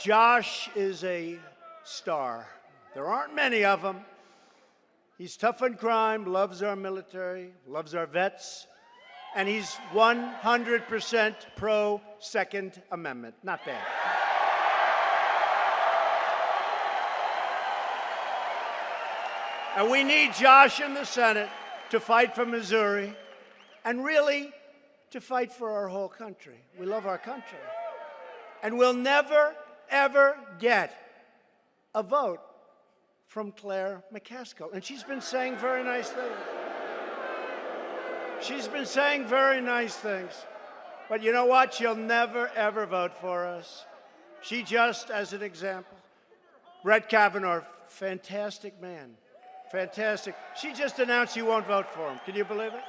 Josh is a star. There aren't many of them. He's tough on crime, loves our military, loves our vets, and he's 100% pro-Second Amendment. Not bad. And we need Josh in the Senate to fight for Missouri and really to fight for our whole country. We love our country. And we'll never, ever get a vote from Claire McCaskill. And she's been saying very nice things. She's been saying very nice things. But you know what? She'll never, ever vote for us. She just, as an example, Brett Kavanaugh, fantastic man. Fantastic. She just announced she won't vote for him. Can you believe it?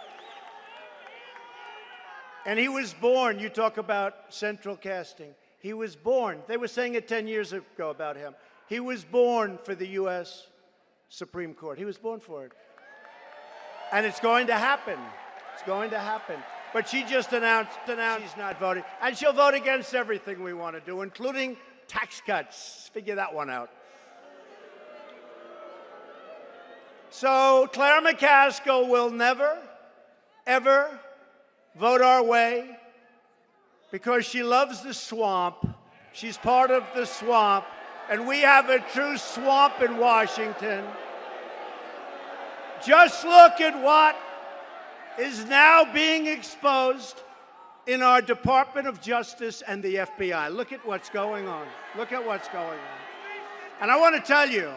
And he was born, you talk about central casting. He was born, they were saying it 10 years ago about him. He was born for the U.S. Supreme Court. He was born for it. And it's going to happen. It's going to happen. But she just announced she's not voting. And she'll vote against everything we want to do, including tax cuts. Figure that one out. So Claire McCaskill will never, ever vote our way because she loves the swamp. She's part of the swamp. And we have a true swamp in Washington. Just look at what is now being exposed in our Department of Justice and the FBI. Look at what's going on. Look at what's going on. And I want to tell you,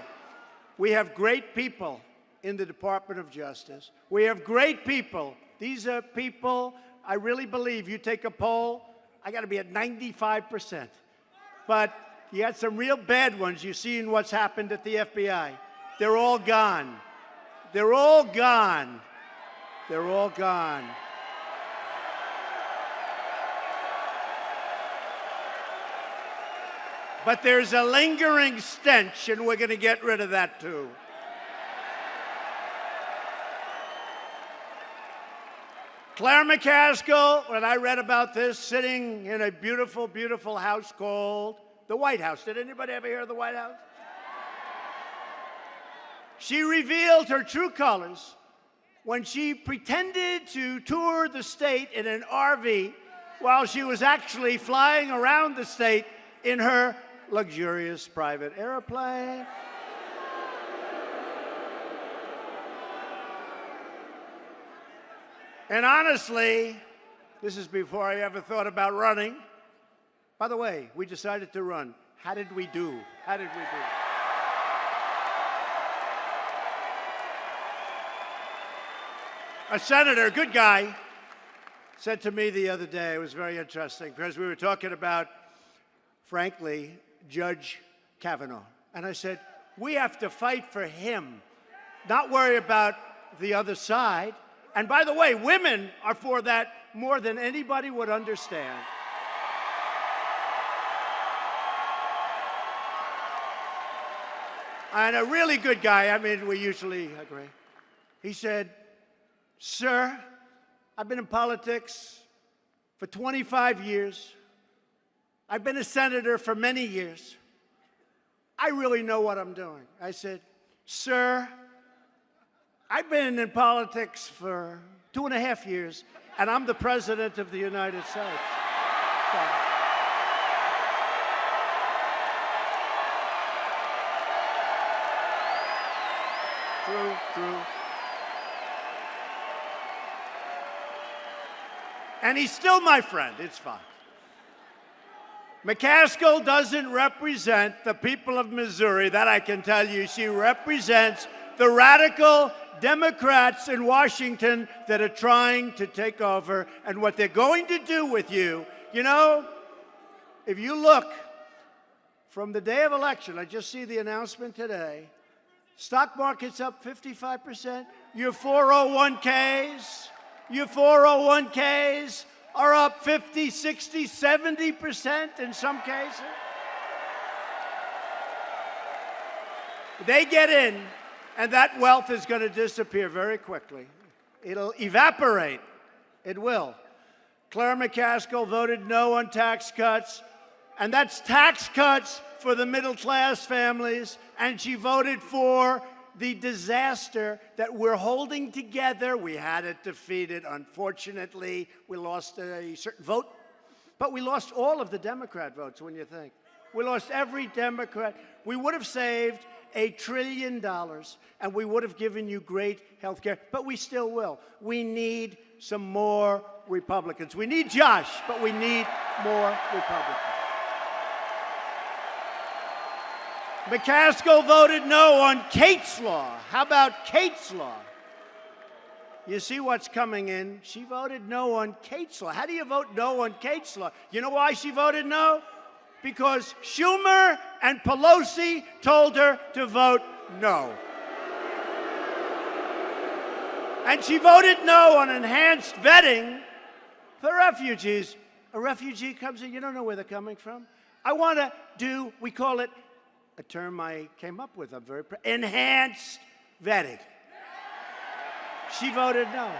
we have great people in the Department of Justice. We have great people. These are people, I really believe, you take a poll, I got to be at 95%. But you got some real bad ones. You've seen what's happened at the FBI. They're all gone. They're all gone. They're all gone. But there's a lingering stench, and we're going to get rid of that too. Claire McCaskill, when I read about this, sitting in a beautiful, beautiful house called the White House. Did anybody ever hear of the White House? She revealed her true colors when she pretended to tour the state in an RV while she was actually flying around the state in her luxurious private airplane. And honestly, this is before I ever thought about running. By the way, we decided to run. How did we do? How did we do? A senator, a good guy, said to me the other day, it was very interesting, because we were talking about, frankly, Judge Kavanaugh. And I said, we have to fight for him, not worry about the other side. And by the way, women are for that more than anybody would understand. And a really good guy, I mean, we usually agree. He said, sir, I've been in politics for 25 years. I've been a senator for many years. I really know what I'm doing. I said, sir, I've been in politics for 2.5 years, and I'm the President of the United States. So. True. And he's still my friend. It's fine. McCaskill doesn't represent the people of Missouri, that I can tell you. She represents the radical Democrats in Washington that are trying to take over, and what they're going to do with you. You know, if you look from the day of election, I just see the announcement today, stock market's up 55%. Your 401ks are up 50, 60, 70% in some cases. They get in, and that wealth is going to disappear very quickly. It'll evaporate. It will. Claire McCaskill voted no on tax cuts. And that's tax cuts for the middle-class families. And she voted for the disaster that we're holding together. We had it defeated. Unfortunately, we lost a certain vote. But we lost all of the Democrat votes, when you think. We lost every Democrat. We would have saved $1 trillion, and we would have given you great health care, but we still will. We need some more Republicans. We need Josh, but we need more Republicans. McCaskill voted no on Kate's Law. How about Kate's Law? You see what's coming in. She voted no on Kate's Law. How do you vote no on Kate's Law? You know why she voted no? Because Schumer and Pelosi told her to vote no. And she voted no on enhanced vetting for refugees. A refugee comes in, you don't know where they're coming from. I want to do, we call it, a term I came up with, I'm very proud, enhanced vetting. She voted no.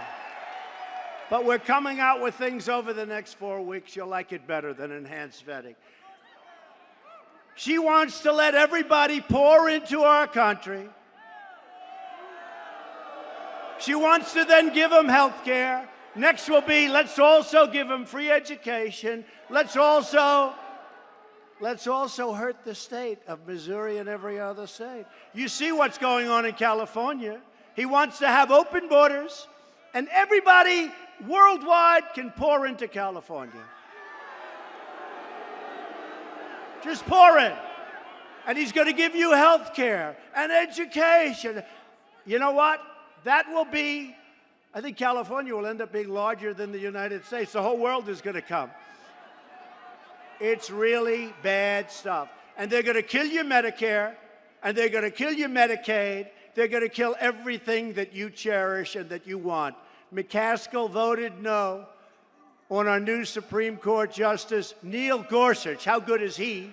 But we're coming out with things over the next 4 weeks. You'll like it better than enhanced vetting. She wants to let everybody pour into our country. She wants to then give them health care. Next will be, let's also give them free education. Let's also hurt the state of Missouri and every other state. You see what's going on in California. He wants to have open borders, and everybody worldwide can pour into California. Just pour in. And he's going to give you health care and education. You know what? That will be, I think California will end up being larger than the United States. The whole world is going to come. It's really bad stuff. And they're going to kill your Medicare, and they're going to kill your Medicaid. They're going to kill everything that you cherish and that you want. McCaskill voted no on our new Supreme Court Justice, Neil Gorsuch. How good is he?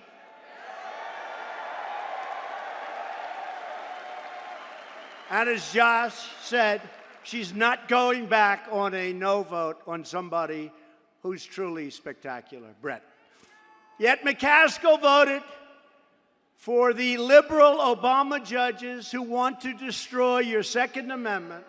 And as Josh said, she's not going back on a no vote on somebody who's truly spectacular, Brett. Yet McCaskill voted for the liberal Obama judges who want to destroy your Second Amendment.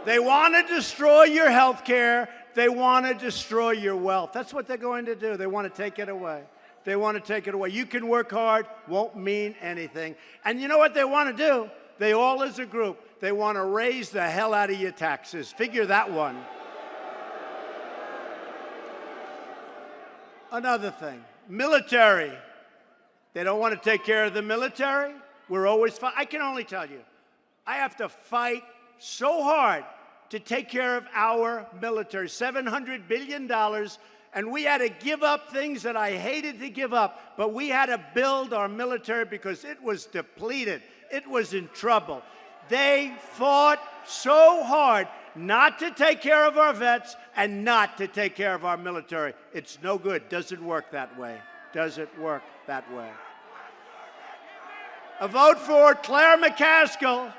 They want to destroy your health care. They want to destroy your wealth. That's what they're going to do. They want to take it away. They want to take it away. You can work hard, won't mean anything. And you know what they want to do? They all as a group, they want to raise the hell out of your taxes. Figure that one. Another thing, military. They don't want to take care of the military. We're always fighting. I can only tell you, I have to fight so hard to take care of our military, $700 billion, and we had to give up things that I hated to give up, but we had to build our military because it was depleted. It was in trouble. They fought so hard not to take care of our vets and not to take care of our military. It's no good. Doesn't work that way. Doesn't work that way. A vote for Claire McCaskill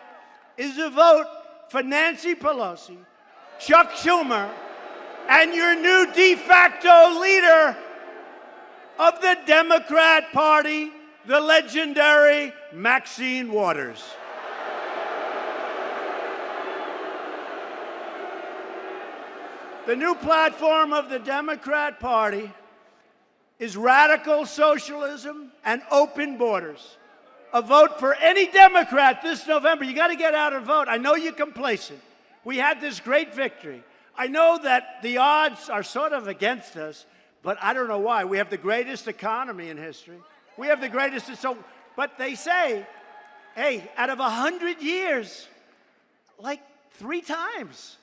is a vote for Nancy Pelosi, Chuck Schumer, and your new de facto leader of the Democrat Party, the legendary Maxine Waters. The new platform of the Democrat Party is radical socialism and open borders. A vote for any Democrat this November. You got to get out and vote. I know you're complacent. We had this great victory. I know that the odds are sort of against us, but I don't know why. We have the greatest economy in history. We have the greatest, but they say, hey, out of 100 years, like 3 times.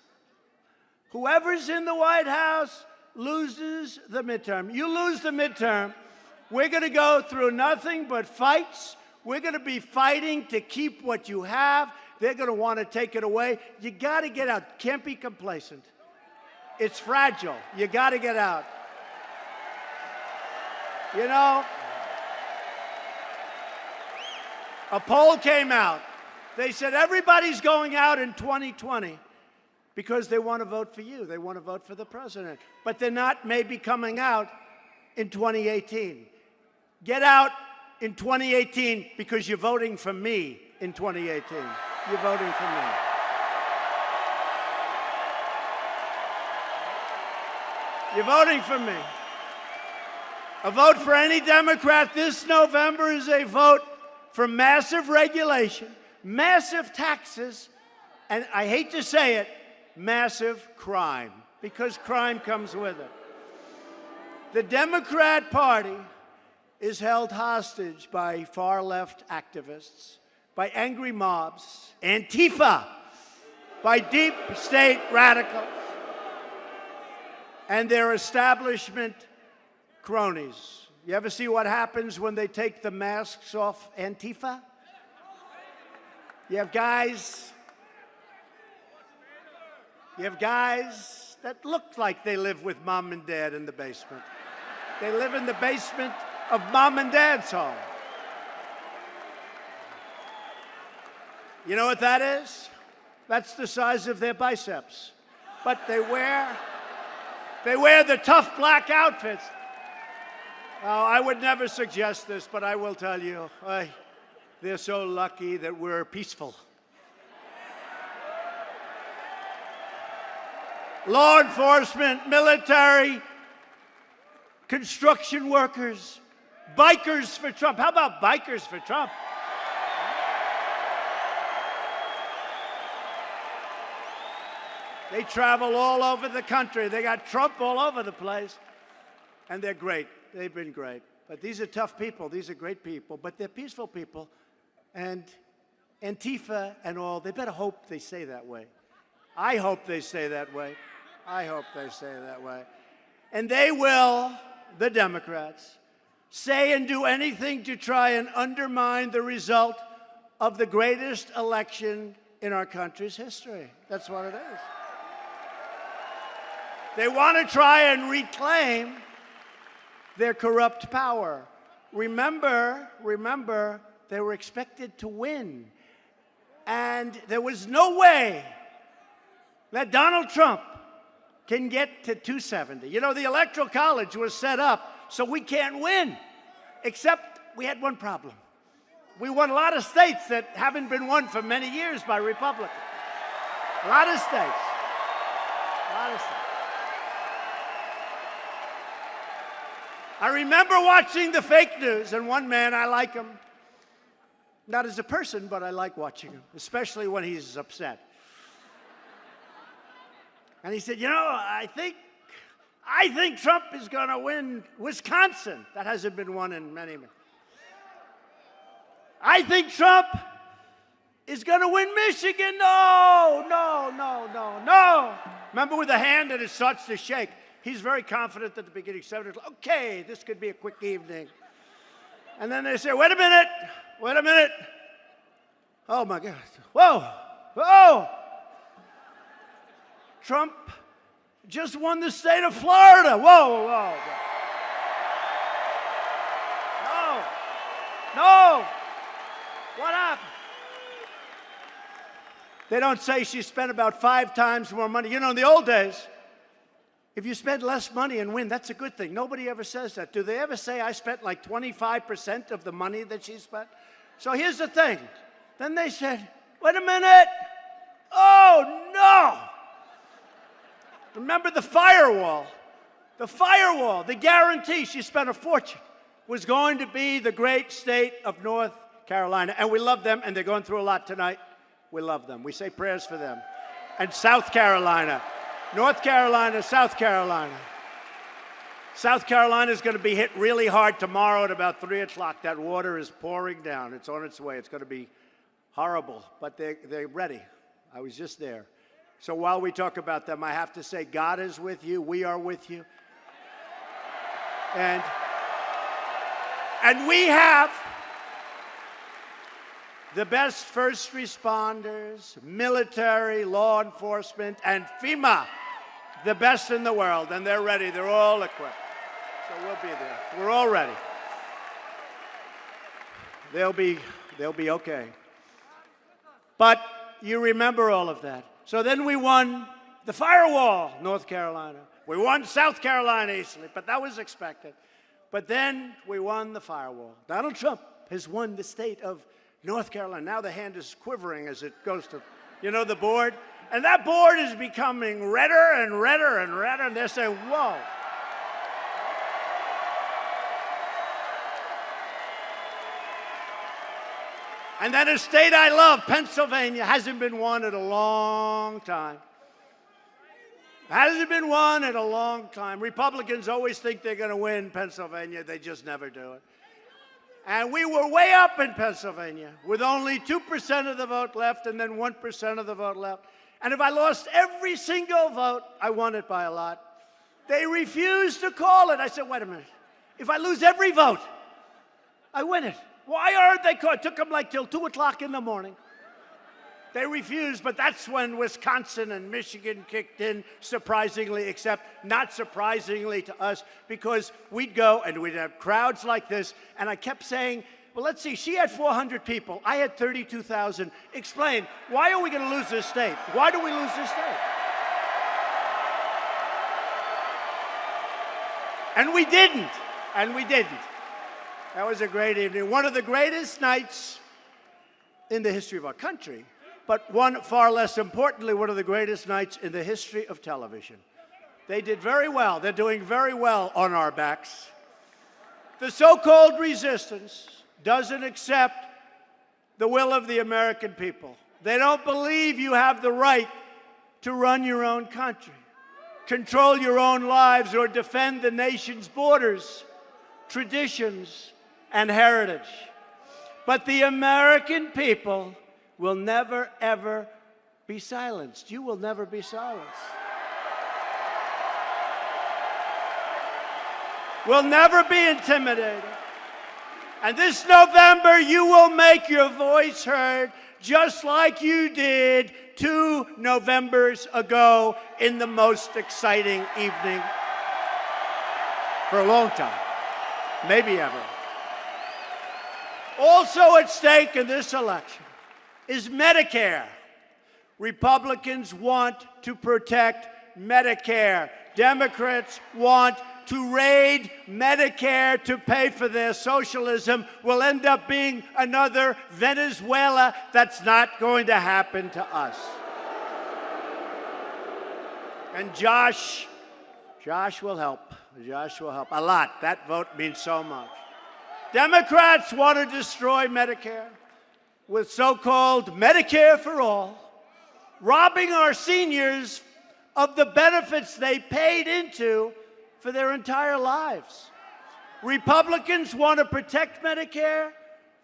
Whoever's in the White House loses the midterm. You lose the midterm, we're going to go through nothing but fights. We're going to be fighting to keep what you have. They're going to want to take it away. You got to get out. Can't be complacent. It's fragile. You got to get out. You know, a poll came out. They said everybody's going out in 2020. because they want to vote for you. They want to vote for the president. But they're not maybe coming out in 2018. Get out in 2018 because you're voting for me in 2018. You're voting for me. You're voting for me. A vote for any Democrat this November is a vote for massive regulation, massive taxes, and I hate to say it, massive crime, because crime comes with it. The Democrat Party is held hostage by far-left activists, by angry mobs, Antifa, by deep state radicals, and their establishment cronies. You ever see what happens when they take the masks off Antifa? You have guys that look like they live with mom and dad in the basement. They live in the basement of mom and dad's home. You know what that is? That's the size of their biceps. But they wear the tough black outfits. Oh, I would never suggest this, but I will tell you, they're so lucky that we're peaceful. Law enforcement, military, construction workers, bikers for Trump. How about bikers for Trump? They travel all over the country. They got Trump all over the place. And they're great. They've been great. But these are tough people. These are great people. But they're peaceful people. And Antifa and all, they better hope they stay that way. I hope they stay that way. I hope they stay that way. And they will, the Democrats, say and do anything to try and undermine the result of the greatest election in our country's history. That's what it is. They want to try and reclaim their corrupt power. Remember, they were expected to win. And there was no way that Donald Trump can get to 270. You know, the Electoral College was set up so we can't win, except we had one problem. We won a lot of states that haven't been won for many years by Republicans. A lot of states. A lot of states. I remember watching the fake news, and one man, I like him. Not as a person, but I like watching him, especially when he's upset. And he said, you know, I think Trump is going to win Wisconsin. That hasn't been won in many years. I think Trump is going to win Michigan. No. Remember with the hand and it starts to shake. He's very confident at the beginning. 7 o'clock. Okay, this could be a quick evening. And then they say, wait a minute. Oh, my God. Whoa. Trump just won the state of Florida. Whoa. No. What happened? They don't say she spent about 5 times more money. You know, in the old days, if you spend less money and win, that's a good thing. Nobody ever says that. Do they ever say I spent like 25% of the money that she spent? So here's the thing. Then they said, wait a minute. Oh, no. Remember the firewall. The guarantee she spent a fortune was going to be the great state of North Carolina. And we love them, and they're going through a lot tonight. We love them. We say prayers for them. And South Carolina. North Carolina, South Carolina. South Carolina is going to be hit really hard tomorrow at about 3 o'clock. That water is pouring down. It's on its way. It's going to be horrible, but they're ready. I was just there. So while we talk about them, I have to say God is with you. We are with you. And we have the best first responders, military, law enforcement, and FEMA, the best in the world, and they're ready. They're all equipped. So we'll be there. We're all ready. They'll be okay. But you remember all of that. So then we won the firewall, North Carolina. We won South Carolina easily, but that was expected. But then we won the firewall. Donald Trump has won the state of North Carolina. Now the hand is quivering as it goes to, the board. And that board is becoming redder and redder and redder, and they're saying, whoa. And then a state I love, Pennsylvania, hasn't been won in a long time. Hasn't been won in a long time. Republicans always think they're going to win Pennsylvania. They just never do it. And we were way up in Pennsylvania with only 2% of the vote left and then 1% of the vote left. And if I lost every single vote, I won it by a lot. They refused to call it. I said, wait a minute. If I lose every vote, I win it. Why aren't they called? It took them like till 2 o'clock in the morning. They refused, but that's when Wisconsin and Michigan kicked in, surprisingly, except not surprisingly to us, because we'd go and we'd have crowds like this, and I kept saying, well, let's see, she had 400 people. I had 32,000. Explain, why are we going to lose this state? Why do we lose this state? And we didn't. And we didn't. That was a great evening. One of the greatest nights in the history of our country, but one far less importantly, one of the greatest nights in the history of television. They did very well. They're doing very well on our backs. The so-called resistance doesn't accept the will of the American people. They don't believe you have the right to run your own country, control your own lives, or defend the nation's borders, traditions, and heritage. But the American people will never, ever be silenced. You will never be silenced. Will never be intimidated. And this November, you will make your voice heard just like you did 2 Novembers ago in the most exciting evening for a long time, maybe ever. Also at stake in this election is Medicare. Republicans want to protect Medicare. Democrats want to raid Medicare to pay for their socialism. Will end up being another Venezuela. That's not going to happen to us. And Josh will help. Josh will help a lot. That vote means so much. Democrats want to destroy Medicare with so-called Medicare for all, robbing our seniors of the benefits they paid into for their entire lives. Republicans want to protect Medicare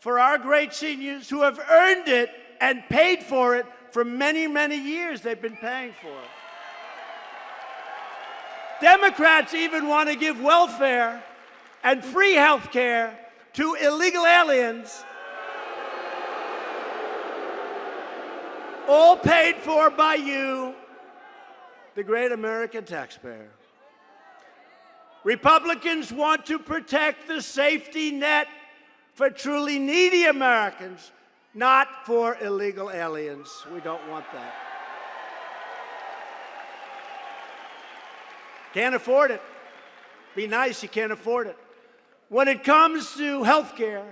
for our great seniors who have earned it and paid for it for many, many years. They've been paying for it. Democrats even want to give welfare and free health care to illegal aliens, all paid for by you, the great American taxpayer. Republicans want to protect the safety net for truly needy Americans, not for illegal aliens. We don't want that. Can't afford it. Be nice, you can't afford it. When it comes to health care,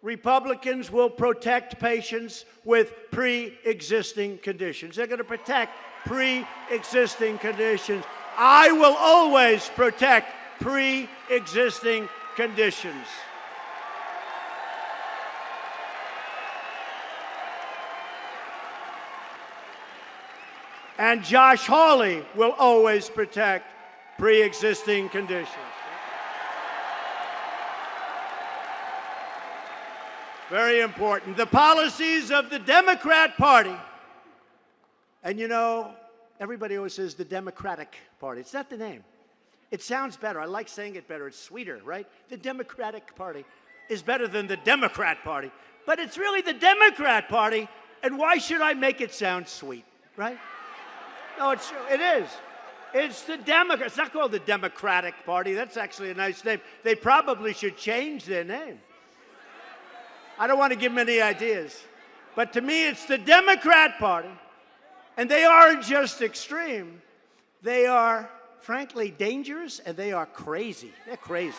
Republicans will protect patients with pre-existing conditions. They're going to protect pre-existing conditions. I will always protect pre-existing conditions. And Josh Hawley will always protect pre-existing conditions. Very important. The policies of the Democrat Party. And everybody always says the Democratic Party. It's not the name. It sounds better. I like saying it better. It's sweeter, right? The Democratic Party is better than the Democrat Party. But it's really the Democrat Party, and why should I make it sound sweet, right? No, it is. It's the Democrats. It's not called the Democratic Party. That's actually a nice name. They probably should change their name. I don't want to give them any ideas. But to me, it's the Democrat Party. And they aren't just extreme. They are, frankly, dangerous, and they are crazy. They're crazy.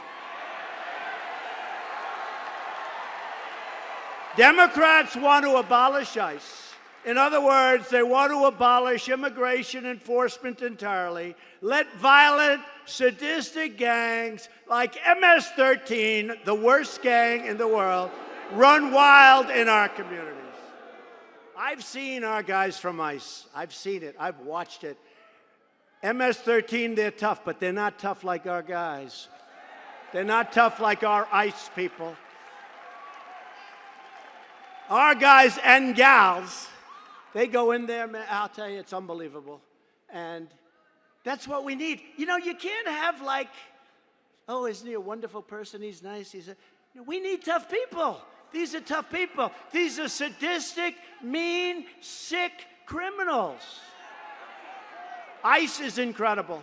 Democrats want to abolish ICE. In other words, they want to abolish immigration enforcement entirely, let violent, sadistic gangs like MS-13, the worst gang in the world, run wild in our communities. I've seen our guys from ICE. I've seen it. I've watched it. MS-13, they're tough, but they're not tough like our guys. They're not tough like our ICE people. Our guys and gals, they go in there, man, I'll tell you, it's unbelievable. And that's what we need. You know, you can't have like, oh, isn't he a wonderful person? He's nice. We need tough people. These are tough people. These are sadistic, mean, sick criminals. ICE is incredible.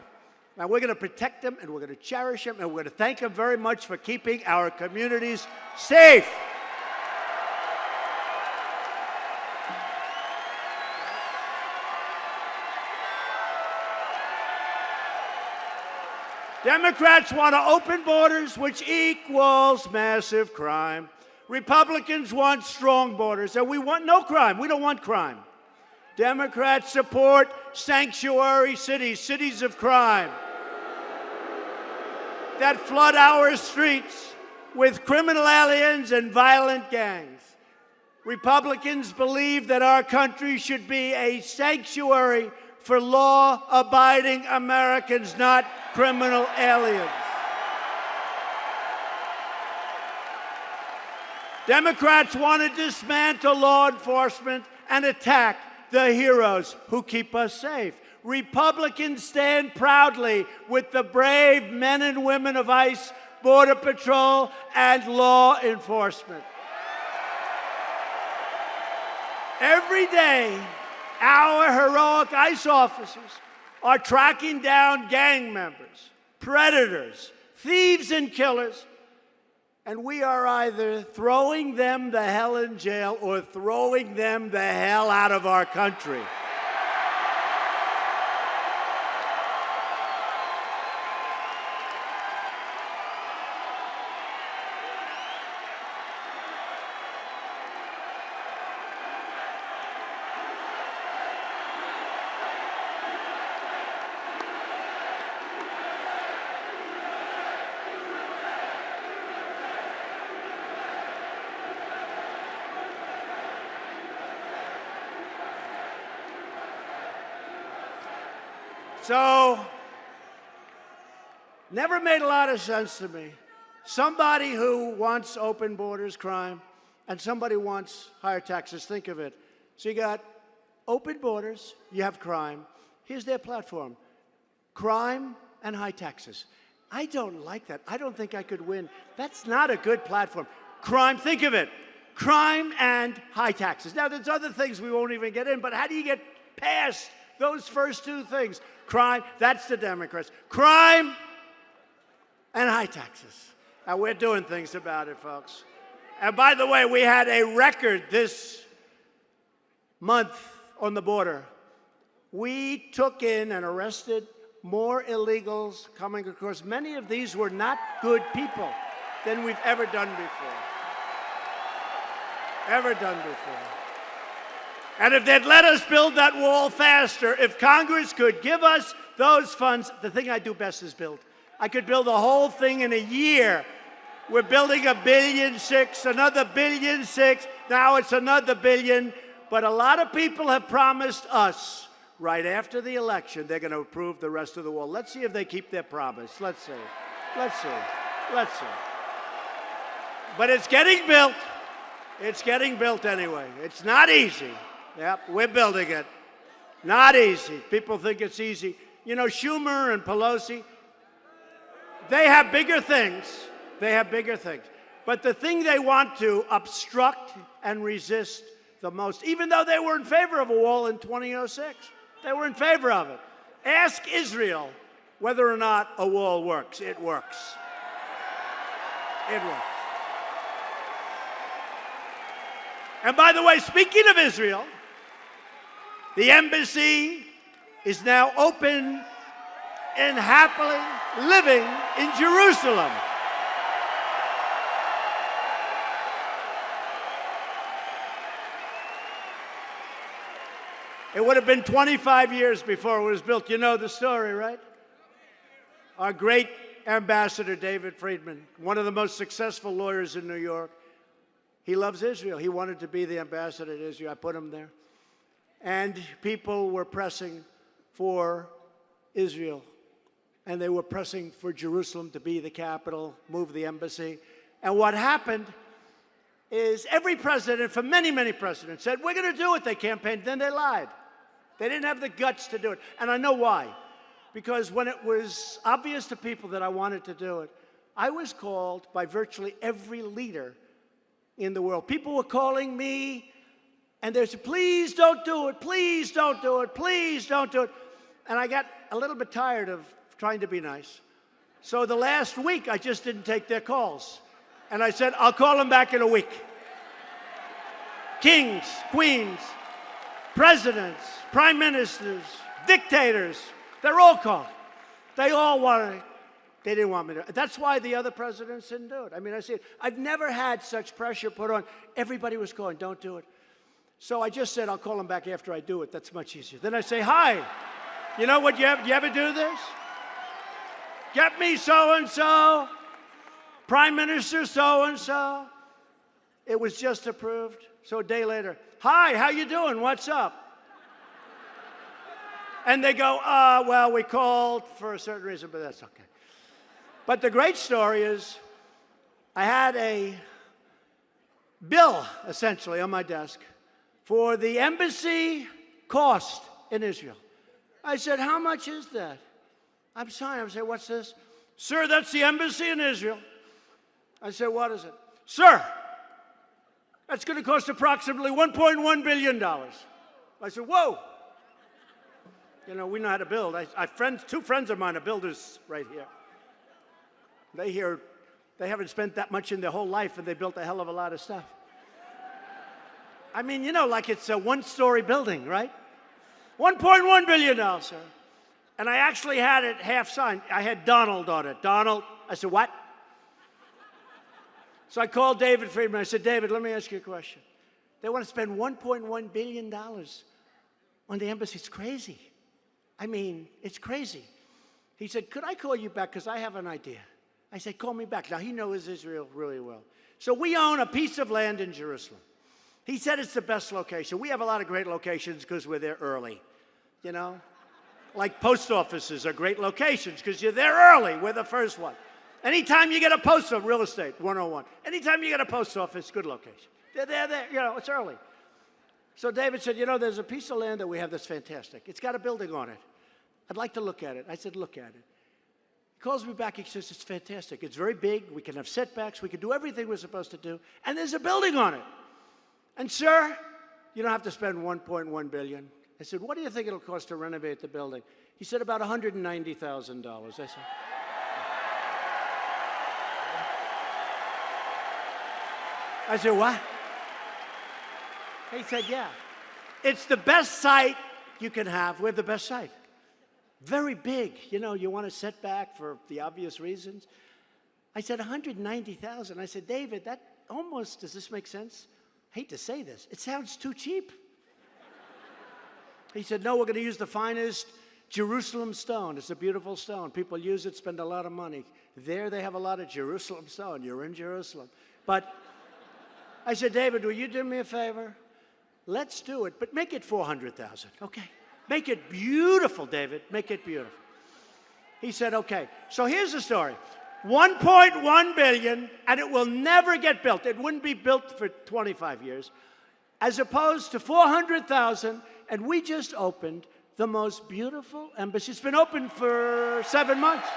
Now, we're going to protect them, and we're going to cherish them, and we're going to thank them very much for keeping our communities safe. Democrats want to open borders, which equals massive crime. Republicans want strong borders, and we want no crime. We don't want crime. Democrats support sanctuary cities, cities of crime, that flood our streets with criminal aliens and violent gangs. Republicans believe that our country should be a sanctuary for law-abiding Americans, not criminal aliens. Democrats want to dismantle law enforcement and attack the heroes who keep us safe. Republicans stand proudly with the brave men and women of ICE, Border Patrol, and law enforcement. Every day, our heroic ICE officers are tracking down gang members, predators, thieves, and killers, and we are either throwing them the hell in jail or throwing them the hell out of our country. So, never made a lot of sense to me. Somebody who wants open borders, crime, and somebody wants higher taxes. Think of it. So you got open borders, you have crime. Here's their platform: crime and high taxes. I don't like that. I don't think I could win. That's not a good platform. Crime, think of it. Crime and high taxes. Now, there's other things we won't even get in, but how do you get past those first two things? Crime, that's the Democrats. Crime and high taxes. And we're doing things about it, folks. And by the way, we had a record this month on the border. We took in and arrested more illegals coming across. Many of these were not good people than we've ever done before. Ever done before. And if they'd let us build that wall faster, if Congress could give us those funds, the thing I do best is build. I could build the whole thing in a year. We're building $1.6 billion, another $1.6 billion, now it's another $1 billion. But a lot of people have promised us right after the election they're going to approve the rest of the wall. Let's see if they keep their promise. Let's see. Let's see. Let's see. But it's getting built. It's getting built anyway. It's not easy. Yep, we're building it. Not easy. People think it's easy. You know, Schumer and Pelosi, they have bigger things. They have bigger things. But the thing they want to obstruct and resist the most, even though they were in favor of a wall in 2006, they were in favor of it. Ask Israel whether or not a wall works. It works. It works. And by the way, speaking of Israel, The embassy is now open and happily living in Jerusalem. It would have been 25 years before it was built. You know the story, right? Our great ambassador, David Friedman, one of the most successful lawyers in New York, he loves Israel. He wanted to be the ambassador to Israel. I put him there. And people were pressing for Israel. And they were pressing for Jerusalem to be the capital, move the embassy. And what happened is every president, for many, many presidents, said, we're going to do it. They campaigned. Then they lied. They didn't have the guts to do it. And I know why. Because when it was obvious to people that I wanted to do it, I was called by virtually every leader in the world. People were calling me, and they said, please don't do it, please don't do it, please don't do it. And I got a little bit tired of trying to be nice. So the last week, I just didn't take their calls. And I said, I'll call them back in a week. Kings, queens, presidents, prime ministers, dictators, they're all called. They all wanted it. They didn't want me to. That's why the other presidents didn't do it. I mean, I see it. I've never had such pressure put on. Everybody was calling, don't do it. So I just said, I'll call them back after I do it. That's much easier. Then I say, hi, you know what, you ever do this? Get me so-and-so, Prime Minister so-and-so. It was just approved. So a day later, hi, how you doing? What's up? And they go, well, we called for a certain reason, but that's okay. But the great story is I had a bill, essentially, on my desk for the embassy cost in Israel. I said, how much is that? I'm sorry. I said, what's this? Sir, that's the embassy in Israel. I said, what is it? Sir, that's going to cost approximately $1.1 billion. I said, whoa. You know, we know how to build. Two friends of mine are builders right here. They haven't spent that much in their whole life, and they built a hell of a lot of stuff. I mean, you know, like it's a one-story building, right? $1.1 billion, sir. And I actually had it half signed. I had Donald on it. Donald. I said, what? So I called David Friedman. I said, David, let me ask you a question. They want to spend $1.1 billion on the embassy. It's crazy. I mean, it's crazy. He said, could I call you back? Because I have an idea. I said, call me back. Now, he knows Israel really well. So we own a piece of land in Jerusalem. He said it's the best location. We have a lot of great locations because we're there early, you know? Like post offices are great locations because you're there early. We're the first one. Anytime you get a post office, real estate, 101. Anytime you get a post office, good location. They're there, you know, it's early. So David said, you know, there's a piece of land that we have that's fantastic. It's got a building on it. I'd like to look at it. I said, look at it. He calls me back. He says, it's fantastic. It's very big. We can have setbacks. We can do everything we're supposed to do. And there's a building on it. And, sir, you don't have to spend $1.1 billion. I said, what do you think it'll cost to renovate the building? He said, about $190,000. I said, what? He said, yeah. It's the best site you can have. We have the best site. Very big. You know, you want a setback for the obvious reasons. I said, $190,000. I said, David, that almost, does this make sense? I hate to say this. It sounds too cheap. He said, no, we're going to use the finest Jerusalem stone. It's a beautiful stone. People use it, spend a lot of money. There they have a lot of Jerusalem stone. You're in Jerusalem. But I said, David, will you do me a favor? Let's do it, but make it $400,000, okay? Make it beautiful, David. Make it beautiful. He said, okay. So here's the story. $1.1 billion, and it will never get built. It wouldn't be built for 25 years, as opposed to $400,000, and we just opened the most beautiful embassy. It's been open for 7 months.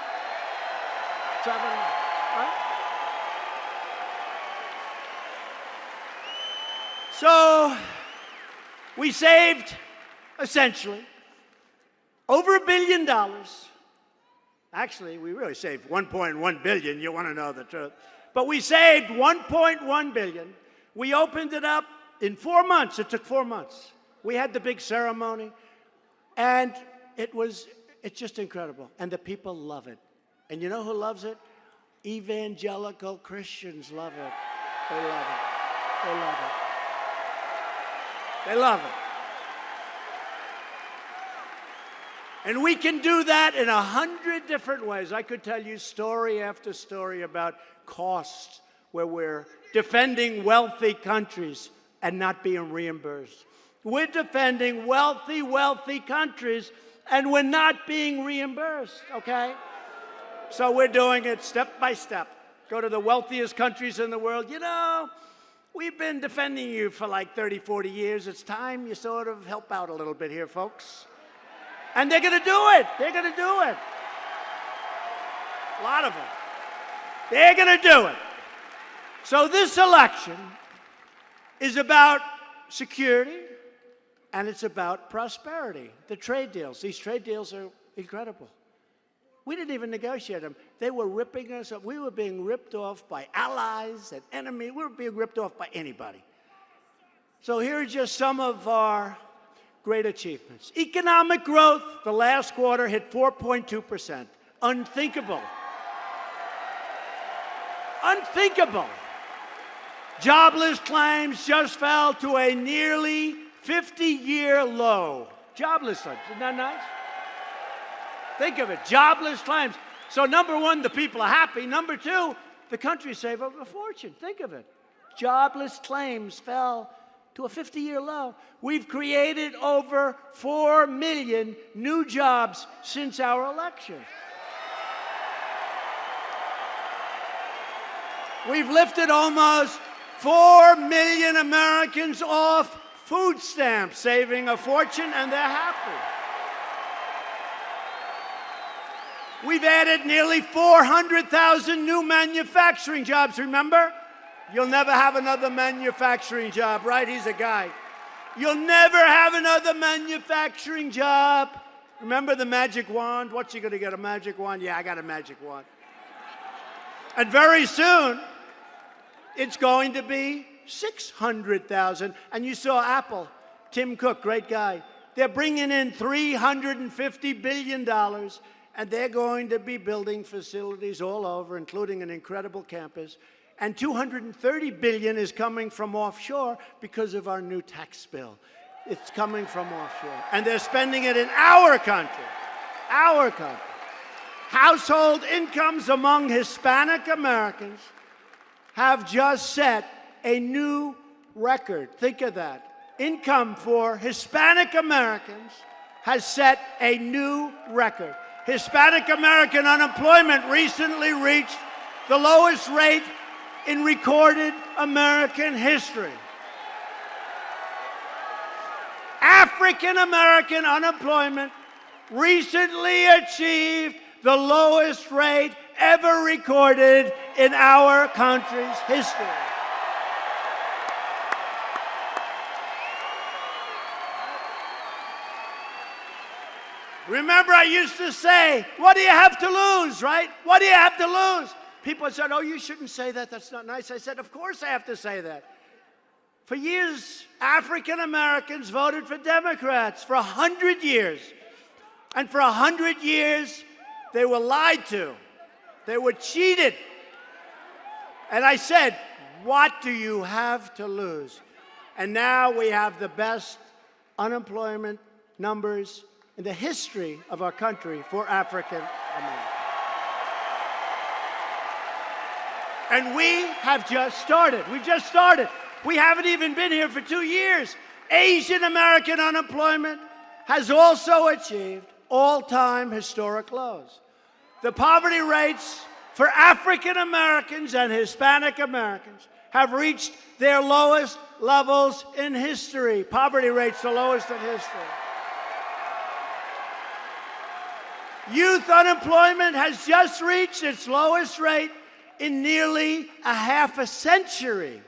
7 months, right? So we saved, essentially, over $1 billion. Actually, we really saved $1.1 billion. You want to know the truth. But we saved $1.1 billion. We opened it up in 4 months. It took 4 months. We had the big ceremony, and it's just incredible. And the people love it. And you know who loves it? Evangelical Christians love it. They love it. They love it. They love it. And we can do that in 100 different ways. I could tell you story after story about costs where we're defending wealthy countries and not being reimbursed. We're defending wealthy countries and we're not being reimbursed, okay? So we're doing it step by step. Go to the wealthiest countries in the world. You know, we've been defending you for like 30, 40 years. It's time you sort of help out a little bit here, folks. And they're going to do it. They're going to do it. A lot of them. They're going to do it. So this election is about security and it's about prosperity. The trade deals. These trade deals are incredible. We didn't even negotiate them. They were ripping us off. We were being ripped off by allies and enemies. We were being ripped off by anybody. So here are just some of our great achievements. Economic growth, the last quarter hit 4.2%. Unthinkable. Unthinkable. Jobless claims just fell to a nearly 50-year low. Jobless claims, isn't that nice? Think of it, jobless claims. So number one, the people are happy. Number two, the country saved a fortune. Think of it. Jobless claims fell to a 50-year low. We've created over 4 million new jobs since our election. We've lifted almost 4 million Americans off food stamps, saving a fortune, and they're happy. We've added nearly 400,000 new manufacturing jobs, remember? You'll never have another manufacturing job, right? He's a guy. You'll never have another manufacturing job. Remember the magic wand? What's he going to get, a magic wand? Yeah, I got a magic wand. And very soon, it's going to be 600,000. And you saw Apple, Tim Cook, great guy. They're bringing in $350 billion, and they're going to be building facilities all over, including an incredible campus. And $230 billion is coming from offshore because of our new tax bill. It's coming from offshore. And they're spending it in our country. Our country. Household incomes among Hispanic Americans have just set a new record. Think of that. Income for Hispanic Americans has set a new record. Hispanic American unemployment recently reached the lowest rate in recorded American history. African American unemployment recently achieved the lowest rate ever recorded in our country's history. Remember, I used to say, what do you have to lose, right? What do you have to lose? People said, oh, you shouldn't say that. That's not nice. I said, of course I have to say that. For years, African Americans voted for Democrats for 100 years. And for 100 years, they were lied to. They were cheated. And I said, what do you have to lose? And now we have the best unemployment numbers in the history of our country for African Americans. And we have just started. We've just started. We haven't even been here for 2 years. Asian American unemployment has also achieved all-time historic lows. The poverty rates for African Americans and Hispanic Americans have reached their lowest levels in history. Poverty rates the lowest in history. Youth unemployment has just reached its lowest rate in nearly a half a century,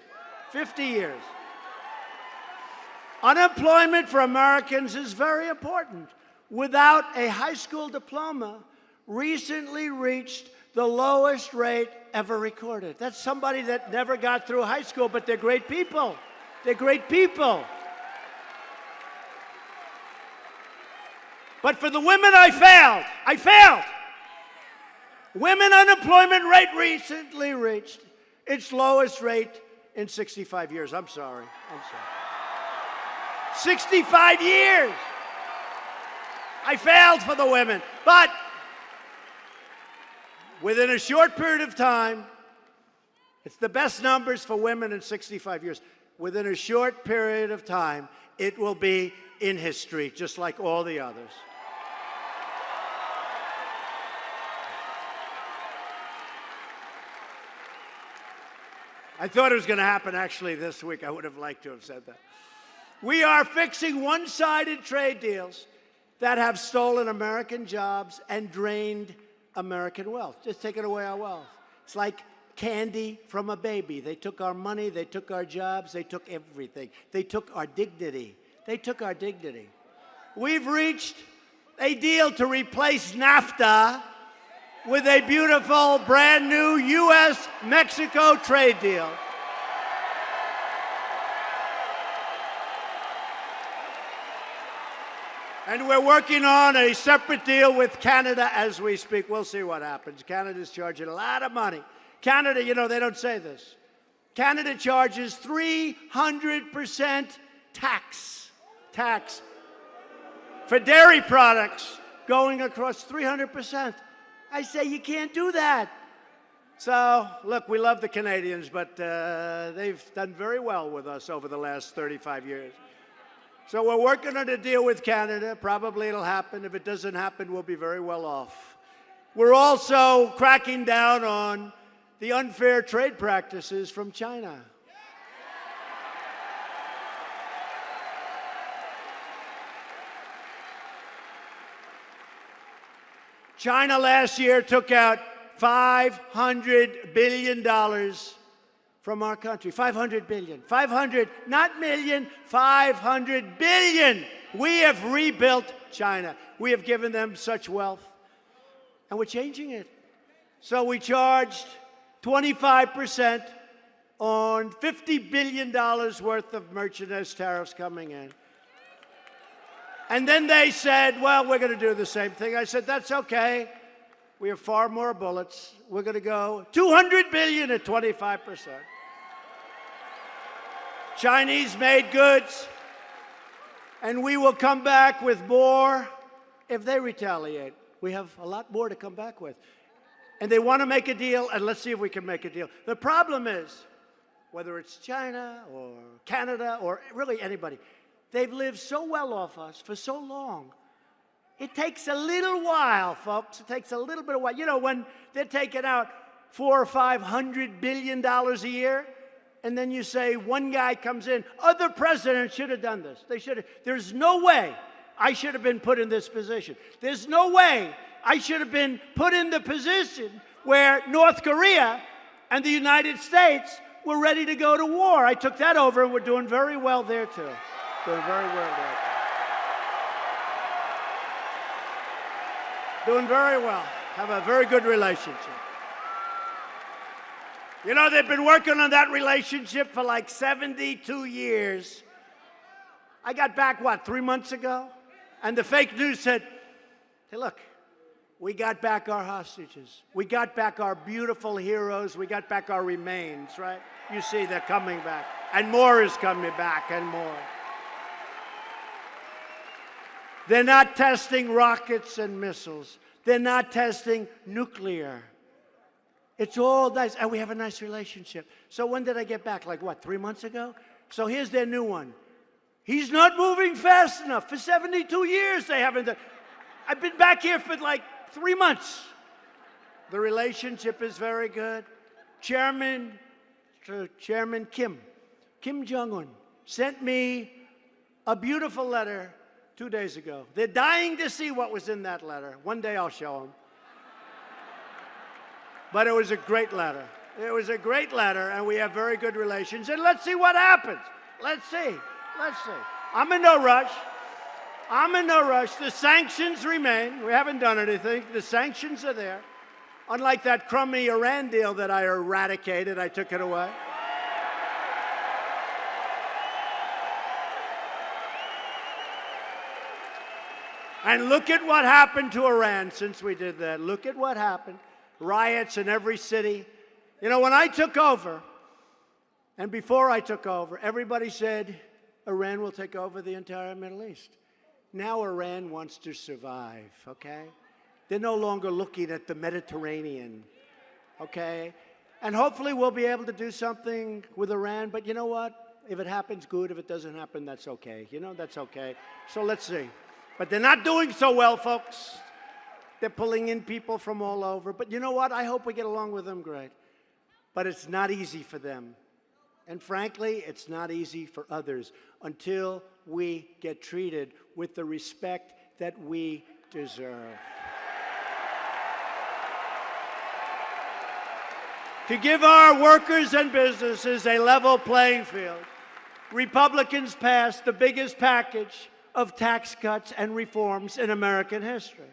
50 years. Unemployment for Americans is very important. Without a high school diploma, recently reached the lowest rate ever recorded. That's somebody that never got through high school, but they're great people. They're great people. But for the women, I failed. I failed. Women unemployment rate recently reached its lowest rate in 65 years. I'm sorry. 65 years. I failed for the women. But within a short period of time, it's the best numbers for women in 65 years. Within a short period of time, it will be in history, just like all the others. I thought it was going to happen actually this week. I would have liked to have said that. We are fixing one-sided trade deals that have stolen American jobs and drained American wealth, just taken away our wealth. It's like candy from a baby. They took our money, they took our jobs, they took everything. They took our dignity. They took our dignity. We've reached a deal to replace NAFTA with a beautiful, brand new U.S.-Mexico trade deal. And we're working on a separate deal with Canada as we speak. We'll see what happens. Canada's charging a lot of money. Canada, you know, they don't say this. Canada charges 300% tax for dairy products, going across 300%. I say you can't do that. So, look, we love the Canadians, but they've done very well with us over the last 35 years. So we're working on a deal with Canada. Probably it'll happen. If it doesn't happen, we'll be very well off. We're also cracking down on the unfair trade practices from China. China last year took out $500 billion from our country. 500 billion. 500, not million, 500 billion. We have rebuilt China. We have given them such wealth. And we're changing it. So we charged 25% on $50 billion worth of merchandise tariffs coming in. And then they said, well, we're going to do the same thing. I said, that's okay. We have far more bullets. We're going to go $200 billion at 25%. Chinese-made goods. And we will come back with more if they retaliate. We have a lot more to come back with. And they want to make a deal, and let's see if we can make a deal. The problem is, whether it's China or Canada or really anybody, they've lived so well off us for so long. It takes a little while, folks. It takes a little bit of while. You know, when they're taking out $400 or $500 billion a year, and then you say one guy comes in, other presidents should have done this. They should have. There's no way I should have been put in this position. There's no way I should have been put in the position where North Korea and the United States were ready to go to war. I took that over, and we're doing very well there, too. Doing very well there, too. Doing very well. Have a very good relationship. You know, they've been working on that relationship for like 72 years. I got back, what, 3 months ago? And the fake news said, hey, look, we got back our hostages. We got back our beautiful heroes. We got back our remains, right? You see, they're coming back. And more is coming back, and more. They're not testing rockets and missiles. They're not testing nuclear. It's all nice, and we have a nice relationship. So when did I get back? Like, what, 3 months ago? So here's their new one. He's not moving fast enough. For 72 years, they haven't done. I've been back here for like 3 months. The relationship is very good. Chairman Kim Jong-un, sent me a beautiful letter 2 days ago. They're dying to see what was in that letter. One day I'll show them. But it was a great letter. It was a great letter, and we have very good relations. And let's see what happens. Let's see. Let's see. I'm in no rush. I'm in no rush. The sanctions remain. We haven't done anything. The sanctions are there. Unlike that crummy Iran deal that I eradicated, I took it away. And look at what happened to Iran since we did that. Look at what happened. Riots in every city. You know, when I took over, and before I took over, everybody said Iran will take over the entire Middle East. Now Iran wants to survive, okay? They're no longer looking at the Mediterranean, okay? And hopefully we'll be able to do something with Iran, but you know what? If it happens, good. If it doesn't happen, that's okay. You know, that's okay. So let's see. But they're not doing so well, folks. They're pulling in people from all over. But you know what? I hope we get along with them great. But it's not easy for them. And frankly, it's not easy for others until we get treated with the respect that we deserve. To give our workers and businesses a level playing field, Republicans passed the biggest package of tax cuts and reforms in American history.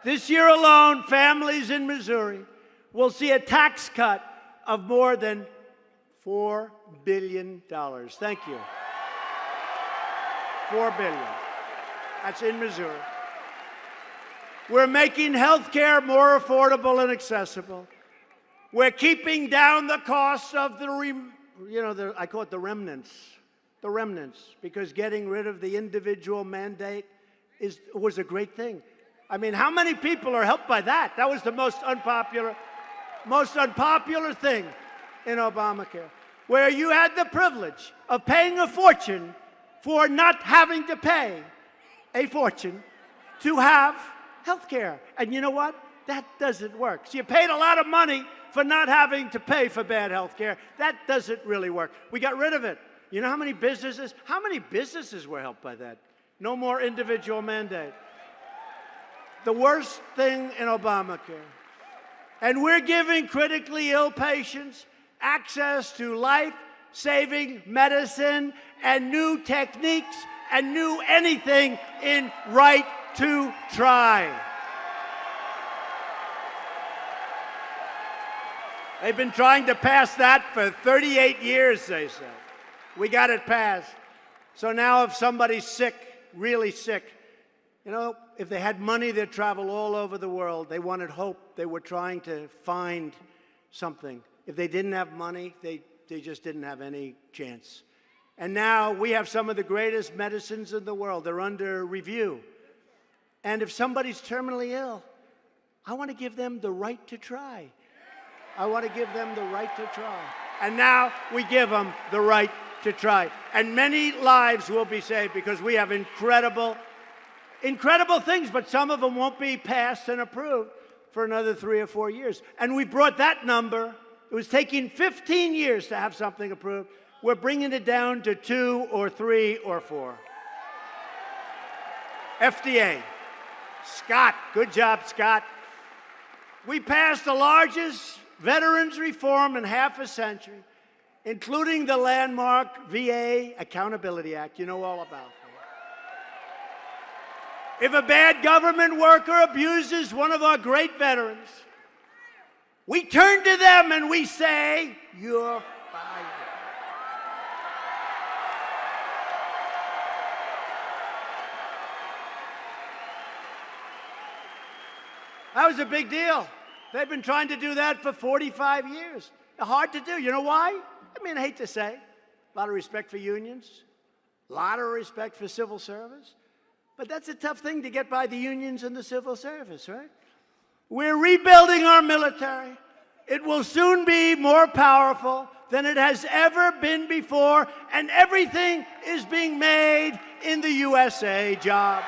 This year alone, families in Missouri will see a tax cut of more than $4 billion. Thank you. $4 billion. That's in Missouri. We're making health care more affordable and accessible. We're keeping down the costs of I call it the remnants, because getting rid of the individual mandate was a great thing. I mean, how many people are helped by that? That was the most unpopular thing in Obamacare, where you had the privilege of paying a fortune for not having to pay a fortune to have health care. And you know what? That doesn't work. So you paid a lot of money for not having to pay for bad health care. That doesn't really work. We got rid of it. You know how many businesses were helped by that? No more individual mandate. The worst thing in Obamacare. And we're giving critically ill patients access to life-saving medicine and new techniques and new anything in Right to Try. They've been trying to pass that for 38 years, they say. We got it passed. So now if somebody's sick, really sick, you know, if they had money, they'd travel all over the world. They wanted hope. They were trying to find something. If they didn't have money, they just didn't have any chance. And now we have some of the greatest medicines in the world. They're under review. And if somebody's terminally ill, I want to give them the right to try. I want to give them the right to try. And now we give them the right to try. And many lives will be saved because we have incredible things, but some of them won't be passed and approved for another 3 or 4 years. And we brought that number. It was taking 15 years to have something approved. We're bringing it down to 2 or 3 or 4. FDA. Scott, good job, Scott. We passed the largest veterans reform in half a century, including the landmark VA Accountability Act. You know all about that. If a bad government worker abuses one of our great veterans, we turn to them and we say, "You're fired." That was a big deal. They've been trying to do that for 45 years. Hard to do. You know why? I mean, I hate to say, a lot of respect for unions, a lot of respect for civil service, but that's a tough thing to get by the unions and the civil service, right? We're rebuilding our military. It will soon be more powerful than it has ever been before, and everything is being made in the USA. Jobs.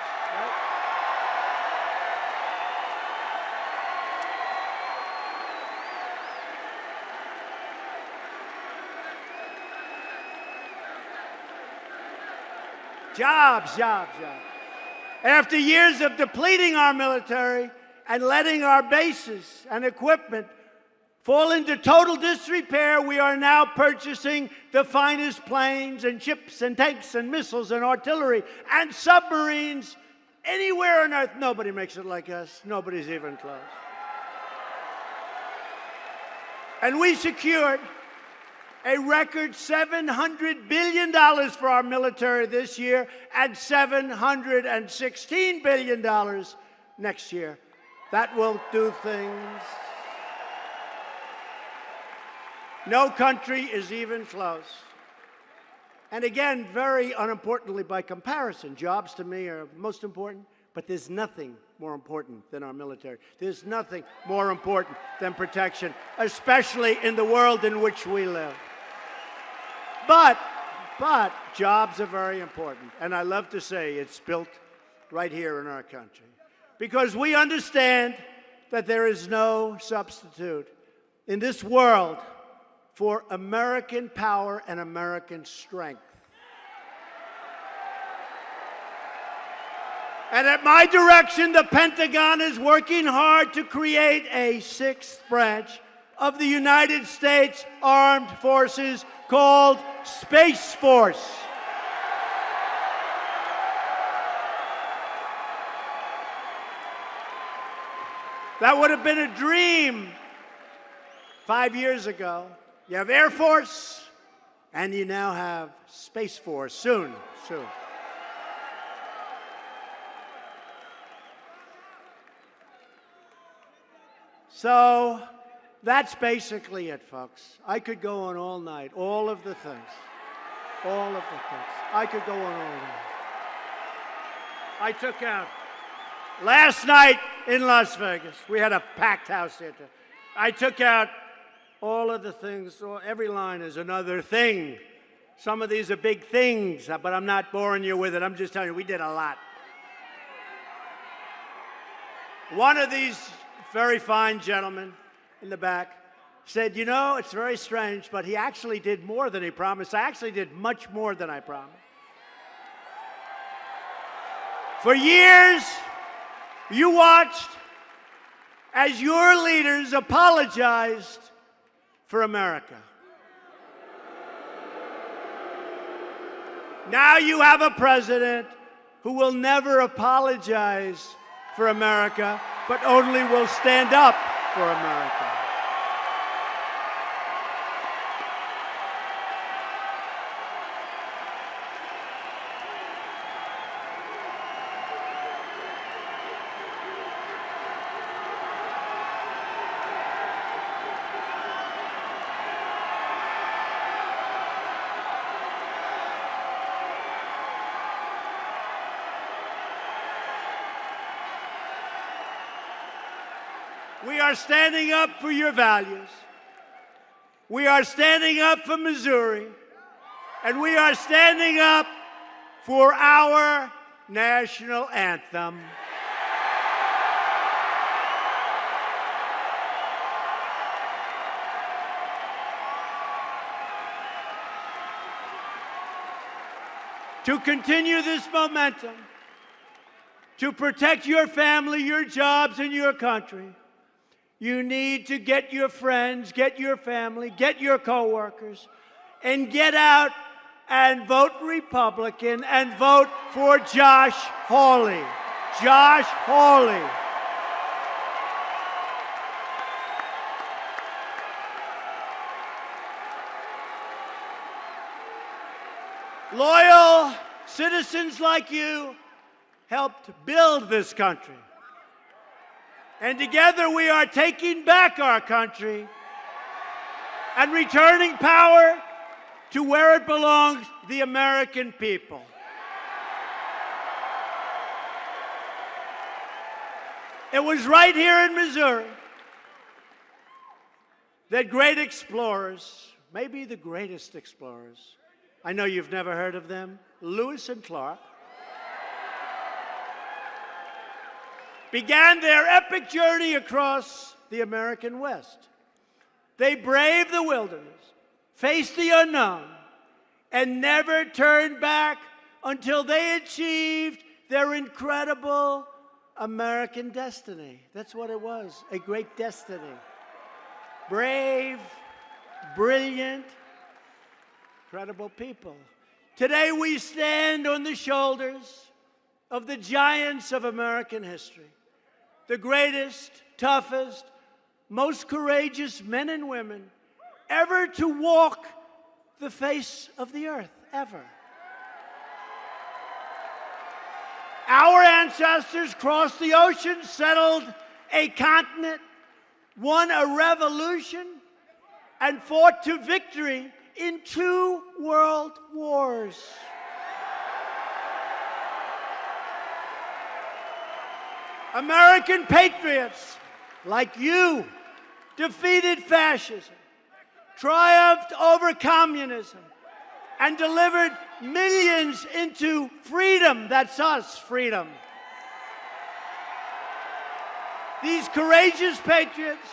Jobs. After years of depleting our military and letting our bases and equipment fall into total disrepair, we are now purchasing the finest planes and ships and tanks and missiles and artillery and submarines anywhere on Earth. Nobody makes it like us. Nobody's even close. And we secured A record $700 billion for our military this year and $716 billion next year. That will do things. No country is even close. And again, very unimportantly by comparison, jobs to me are most important, but there's nothing more important than our military. There's nothing more important than protection, especially in the world in which we live. But jobs are very important, and I love to say it's built right here in our country, because we understand that there is no substitute in this world for American power and American strength. And at my direction, the Pentagon is working hard to create a sixth branch of the United States Armed Forces called Space Force. That would have been a dream 5 years ago. You have Air Force, and you now have Space Force soon. So that's basically it, folks. I could go on all night, all of the things. I could go on all night. I took out, last night in Las Vegas, we had a packed house there. I took out all of the things. Every line is another thing. Some of these are big things, but I'm not boring you with it. I'm just telling you, we did a lot. One of these very fine gentlemen in the back said, you know, it's very strange, but he actually did more than he promised. I actually did much more than I promised. For years, you watched as your leaders apologized for America. Now you have a president who will never apologize for America, but only will stand up for America. We are standing up for your values. We are standing up for Missouri. And we are standing up for our national anthem. To continue this momentum, to protect your family, your jobs, and your country, you need to get your friends, get your family, get your coworkers, and get out and vote Republican and vote for Josh Hawley. Josh Hawley. Loyal citizens like you helped build this country. And together we are taking back our country and returning power to where it belongs, the American people. It was right here in Missouri that great explorers, maybe the greatest explorers, I know you've never heard of them, Lewis and Clark, began their epic journey across the American West. They braved the wilderness, faced the unknown, and never turned back until they achieved their incredible American destiny. That's what it was, a great destiny. Brave, brilliant, incredible people. Today we stand on the shoulders of the giants of American history. The greatest, toughest, most courageous men and women ever to walk the face of the earth ever. Our ancestors crossed the ocean, settled a continent, won a revolution, and fought to victory in 2 world wars. American patriots like you defeated fascism, triumphed over communism, and delivered millions into freedom. That's us, freedom. These courageous patriots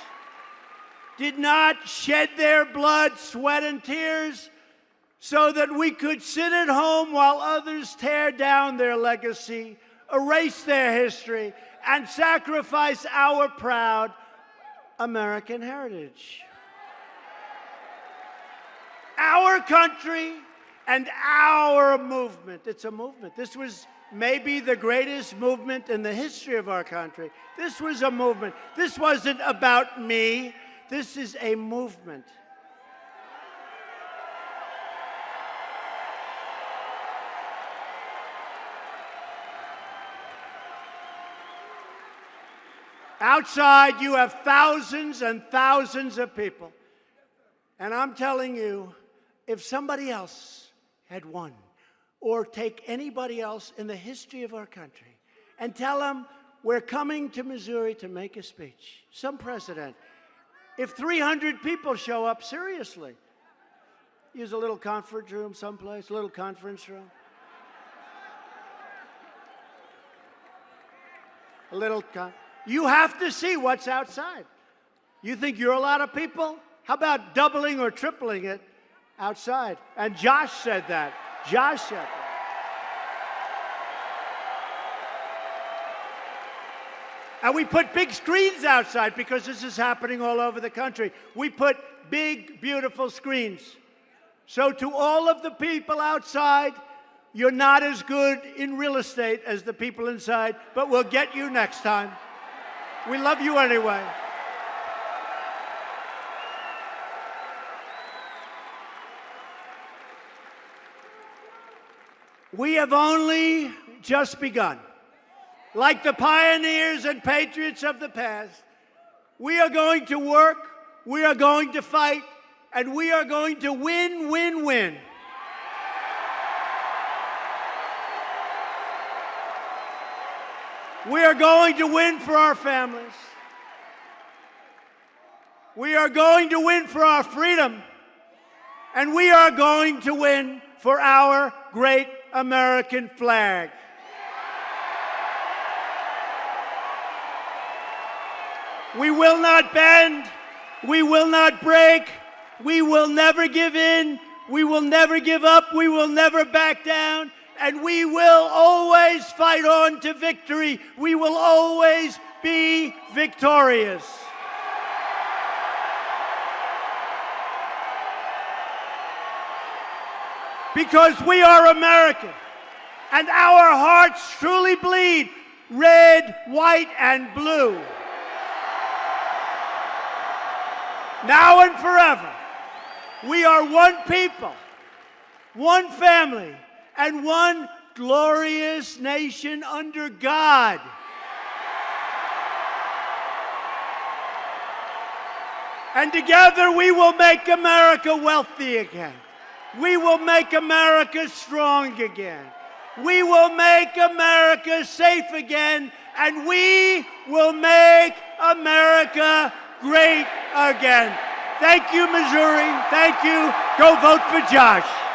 did not shed their blood, sweat, and tears so that we could sit at home while others tear down their legacy, erase their history, and sacrifice our proud American heritage. Our country and our movement. It's a movement. This was maybe the greatest movement in the history of our country. This was a movement. This wasn't about me. This is a movement. Outside, you have thousands and thousands of people. And I'm telling you, if somebody else had won, or take anybody else in the history of our country and tell them we're coming to Missouri to make a speech, some president, if 300 people show up, seriously, use a little conference room someplace, a little conference room. You have to see what's outside. You think you're a lot of people? How about doubling or tripling it outside? And Josh said that. Josh said that. And we put big screens outside because this is happening all over the country. We put big, beautiful screens. So to all of the people outside, you're not as good in real estate as the people inside, but we'll get you next time. We love you anyway. We have only just begun. Like the pioneers and patriots of the past, we are going to work, we are going to fight, and we are going to win, win, win. We are going to win for our families. We are going to win for our freedom. And we are going to win for our great American flag. We will not bend. We will not break. We will never give in. We will never give up. We will never back down. And we will always fight on to victory. We will always be victorious. Because we are American, and our hearts truly bleed red, white, and blue. Now and forever, we are one people, one family, and one glorious nation under God. And together we will make America wealthy again. We will make America strong again. We will make America safe again. And we will make America great again. Thank you, Missouri. Thank you. Go vote for Josh.